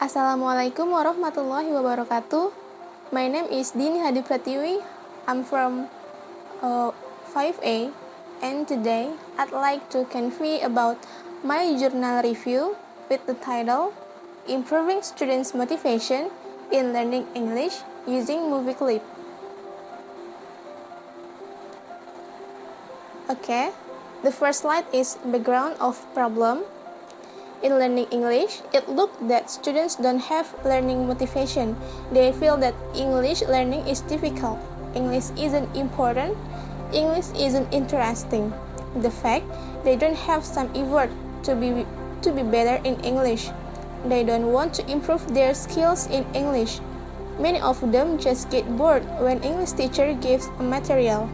Assalamualaikum warahmatullahi wabarakatuh. My name is Dini Pratiwi. I'm from 5A, and today I'd like to convey about my journal review with the title Improving Students' Motivation in Learning English Using Movie Clip. Okay, the first slide is background of problem. In learning English, it looks that students don't have learning motivation. They feel that English learning is difficult, English isn't important, English isn't interesting. The fact they don't have some effort to be better in English. They don't want to improve their skills in English. Many of them just get bored when English teacher gives a material.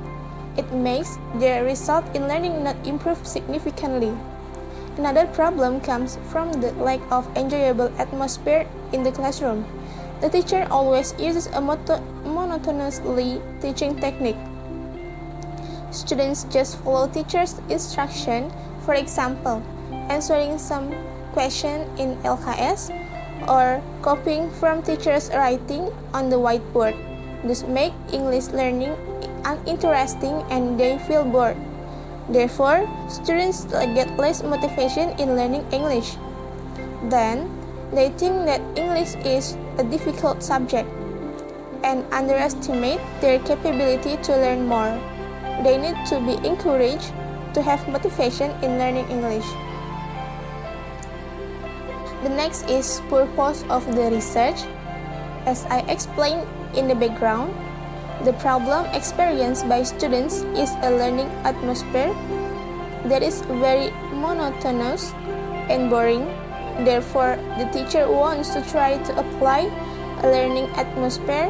It makes their result in learning not improve significantly. Another problem comes from the lack of enjoyable atmosphere in the classroom. The teacher always uses a monotonously teaching technique. Students just follow teacher's instruction, for example, answering some question in LKS or copying from teacher's writing on the whiteboard. This makes English learning uninteresting and they feel bored. Therefore, students get less motivation in learning English. Then, they think that English is a difficult subject and underestimate their capability to learn more. They need to be encouraged to have motivation in learning English. The next is purpose of the research. As I explained in the background, the problem experienced by students is a learning atmosphere that is very monotonous and boring. Therefore, the teacher wants to try to apply a learning atmosphere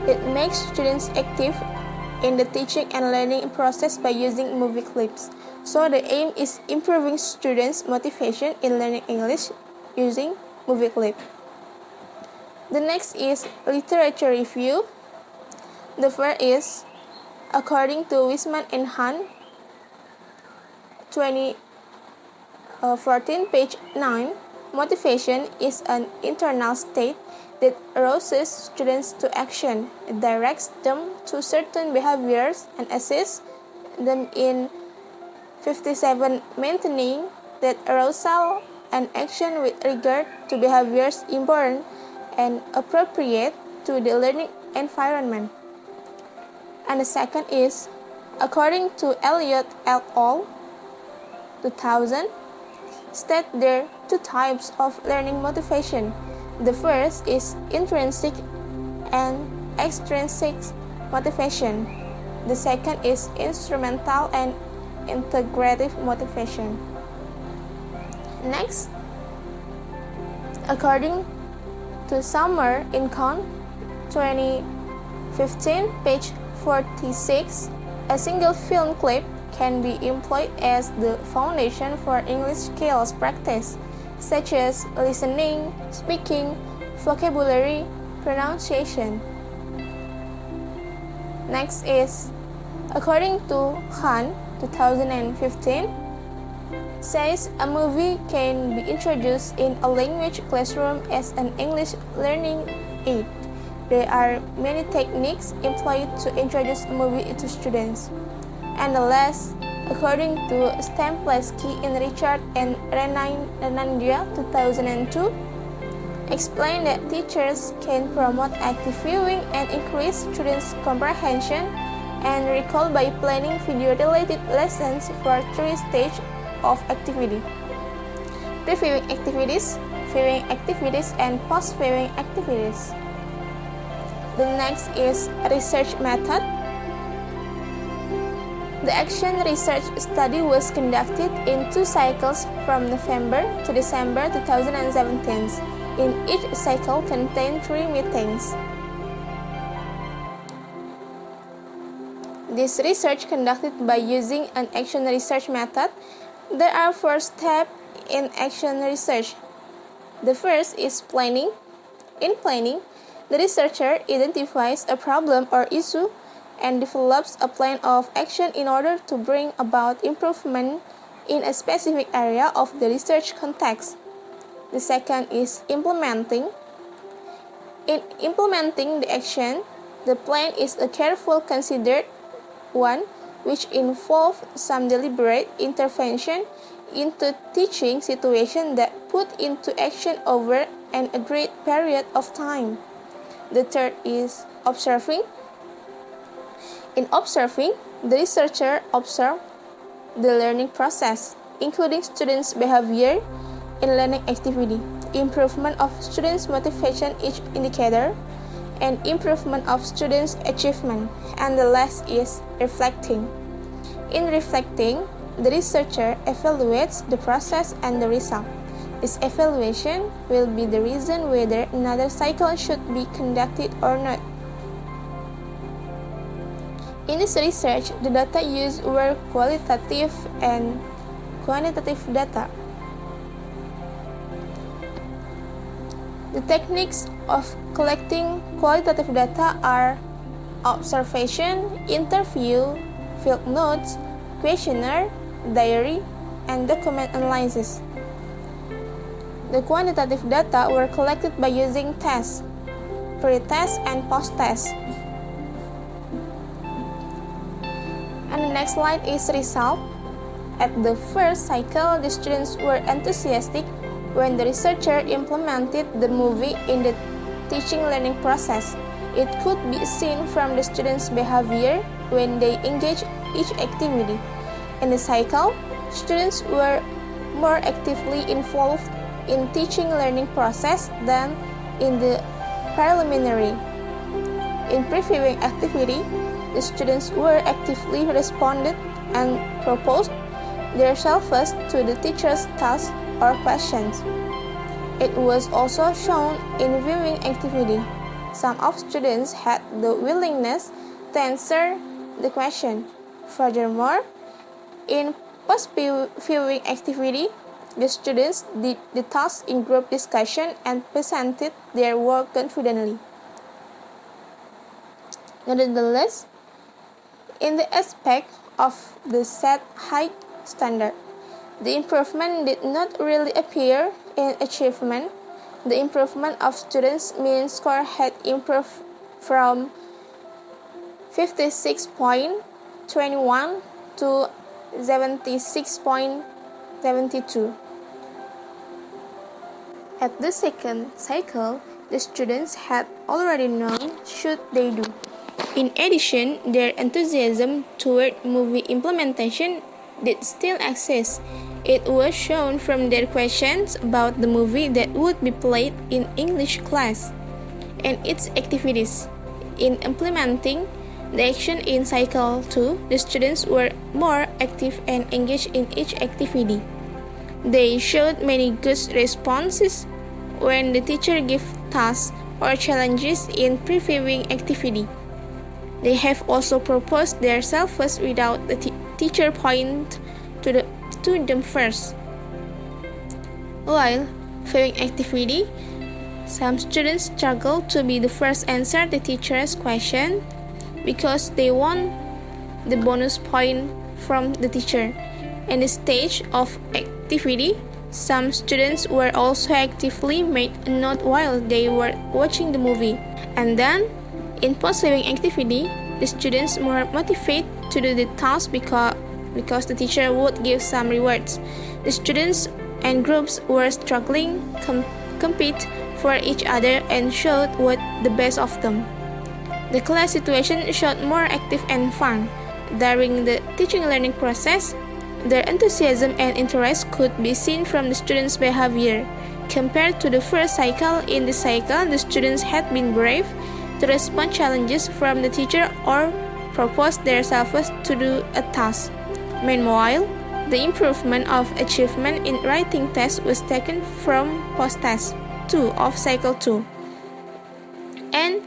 that makes students active in the teaching and learning process by using movie clips. So the aim is improving students' motivation in learning English using movie clip. The next is literature review. The first is, according to Wisman and Han, 2014, page 9, motivation is an internal state that arouses students to action, directs them to certain behaviors, and assists them in 57, maintaining that arousal and action with regard to behaviors important and appropriate to the learning environment. And the second is, according to Elliott et al., 2000, state there are two types of learning motivation. The first is intrinsic and extrinsic motivation. The second is instrumental and integrative motivation. Next, according to Summer in Con, 2015, page 46, a single film clip can be employed as the foundation for English skills practice, such as listening, speaking, vocabulary, pronunciation. Next is, according to Han, 2015, says a movie can be introduced in a language classroom as an English learning aid. There are many techniques employed to introduce a movie to students. And the last, according to Stamplesky in Richard and Renandia 2002, explain that teachers can promote active viewing and increase students' comprehension and recall by planning video-related lessons for 3 stages of activity: pre-viewing activities, viewing activities, and post-viewing activities. The next is research method. The action research study was conducted in 2 cycles from November to December 2017. In each cycle contained 3 meetings. This research conducted by using an action research method. There are 4 steps in action research. The first is planning. In planning, the researcher identifies a problem or issue and develops a plan of action in order to bring about improvement in a specific area of the research context. The second is implementing. In implementing the action, the plan is a careful, considered one which involves some deliberate intervention into teaching situation that put into action over an agreed period of time. The third is observing. In observing, the researcher observed the learning process, including students' behavior in learning activity, improvement of students' motivation each indicator, and improvement of students' achievement. And the last is reflecting. In reflecting, the researcher evaluates the process and the result. This evaluation will be the reason whether another cycle should be conducted or not. In this research, the data used were qualitative and quantitative data. The techniques of collecting qualitative data are observation, interview, field notes, questionnaire, diary, and document analysis. The quantitative data were collected by using tests, pre-test and post-test. And the next slide is result. At the first cycle, the students were enthusiastic when the researcher implemented the movie in the teaching learning process. It could be seen from the students' behavior when they engage each activity. In the cycle, students were more actively involved in teaching learning process than in the preliminary. In previewing activity, the students were actively responded and proposed themselves to the teacher's task or questions. It was also shown in viewing activity. Some of students had the willingness to answer the question. Furthermore, in post-viewing activity, the students did the task in group discussion and presented their work confidently. Nevertheless, in the aspect of the set high standard, the improvement did not really appear in achievement. The improvement of students' mean score had improved from 56.21 to 76.72. At the second cycle, the students had already known should they do. In addition, their enthusiasm toward movie implementation did still exist. It was shown from their questions about the movie that would be played in English class and its activities. In implementing the action in cycle 2, the students were more active and engaged in each activity. They showed many good responses when the teacher gave tasks or challenges in previewing activity. They have also proposed themselves without the teacher point to them first. While viewing activity, some students struggle to be the first answer the teacher's question because they want the bonus point from the teacher. In the stage of activity, some students were also actively made a note while they were watching the movie. And then, in post-viewing activity, the students were motivated to do the task because the teacher would give some rewards. The students and groups were struggling, compete for each other and showed what the best of them. The class situation showed more active and fun. During the teaching learning process, their enthusiasm and interest could be seen from the students' behavior. Compared to the first cycle, in this cycle, the students had been brave to respond challenges from the teacher or propose themselves to do a task. Meanwhile, the improvement of achievement in writing tests was taken from post-test 2 of cycle 2, and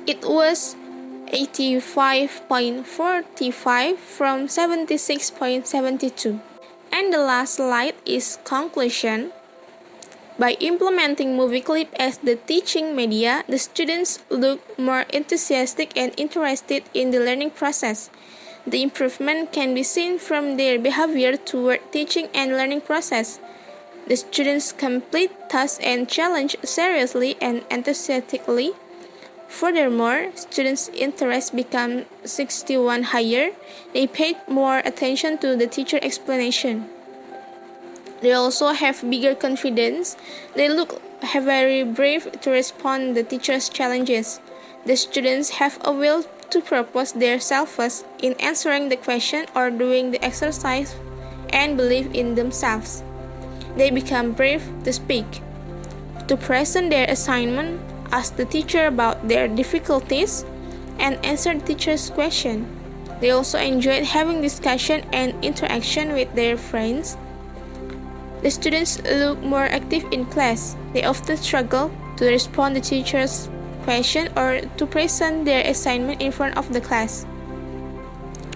it was 85.45 from 76.72. And the last slide is conclusion. By implementing movie clip as the teaching media, the students look more enthusiastic and interested in the learning process. The improvement can be seen from their behavior toward teaching and learning process. The students complete tasks and challenge seriously and enthusiastically. Furthermore, students' interest became 61 higher. They paid more attention to the teacher explanation. They also have bigger confidence. They look very brave to respond the teacher's challenges. The students have a will to propose themselves in answering the question or doing the exercise and believe in themselves. They become brave to speak, to present their assignment, ask the teacher about their difficulties, and answer the teacher's question. They also enjoyed having discussion and interaction with their friends. The students look more active in class. They often struggle to respond to the teacher's question or to present their assignment in front of the class.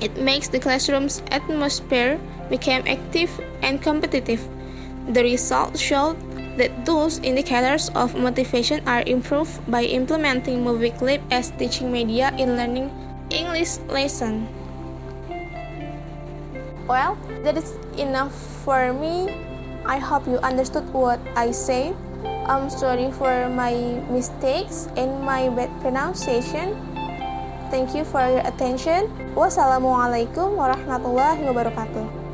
It makes the classroom's atmosphere become active and competitive. The results showed that those indicators of motivation are improved by implementing movie clip as teaching media in learning English lesson. Well, that is enough for me. I hope you understood what I say. I'm sorry for my mistakes and my bad pronunciation. Thank you for your attention. Wassalamualaikum warahmatullahi wabarakatuh.